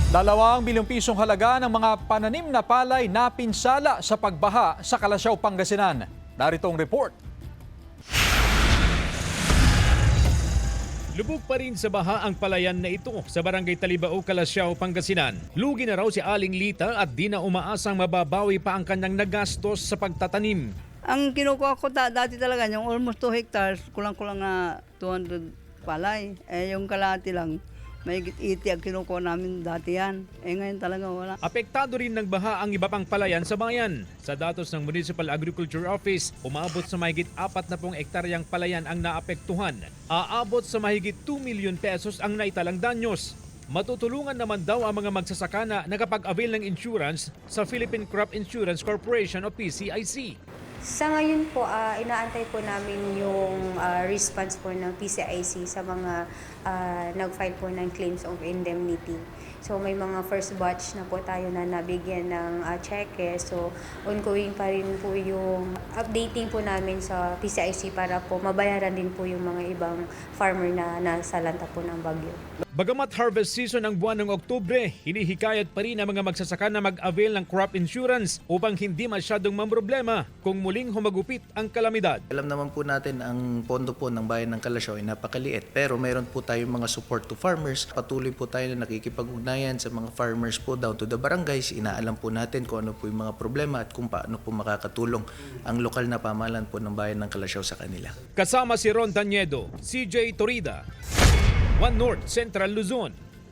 ₱2 milyong halaga ng mga pananim na palay na pinsala sa pagbaha sa Kalasyaw, Pangasinan. Narito ang report. Lubog pa rin sa baha ang palayan na ito sa barangay Talibao, Kalasyaw, Pangasinan. Lugi na raw si Aling Lita at di na umaasang mababawi pa ang kanyang nagastos sa pagtatanim. Ang kinukuha ko dati talaga, yung almost 2 hectares, kulang-kulang na 200 palay. Yung kalahati lang, may 80 ang kinukuha namin dati yan. Ngayon talaga wala. Apektado rin ng baha ang iba pang palayan sa bayan. Sa datos ng Municipal Agriculture Office, umabot sa mahigit 40 hektaryang palayan ang naapektuhan. Aabot sa mahigit 2 milyon pesos ang naitalang danyos. Matutulungan naman daw ang mga magsasaka na nakapag-avail ng insurance sa Philippine Crop Insurance Corporation o PCIC. Sa ngayon po, inaantay po namin yung response po ng PCIC sa mga nag-file po ng claims of indemnity. So may mga first batch na po tayo na nabigyan ng cheque. So ongoing pa rin po yung updating po namin sa PCIC para po mabayaran din po yung mga ibang farmer na nasa lanta po ng bagyo. Bagamat harvest season ang buwan ng Oktubre, hinihikayat pa rin ang mga magsasaka na mag-avail ng crop insurance upang hindi masyadong mamroblema kung muling humagupit ang kalamidad. Alam naman po natin ang pondo po ng bayan ng Kalasyaw ay napakaliit, pero meron po tayong mga support to farmers. Patuloy po tayo na nakikipag-ugnayan sa mga farmers po down to the barangays. Inaalam po natin kung ano po yung mga problema at kung paano po makakatulong ang lokal na pamahalaan po ng bayan ng Kalasyaw sa kanila. Kasama si Ron Taniedo, CJ Torida, One North Central Luzon.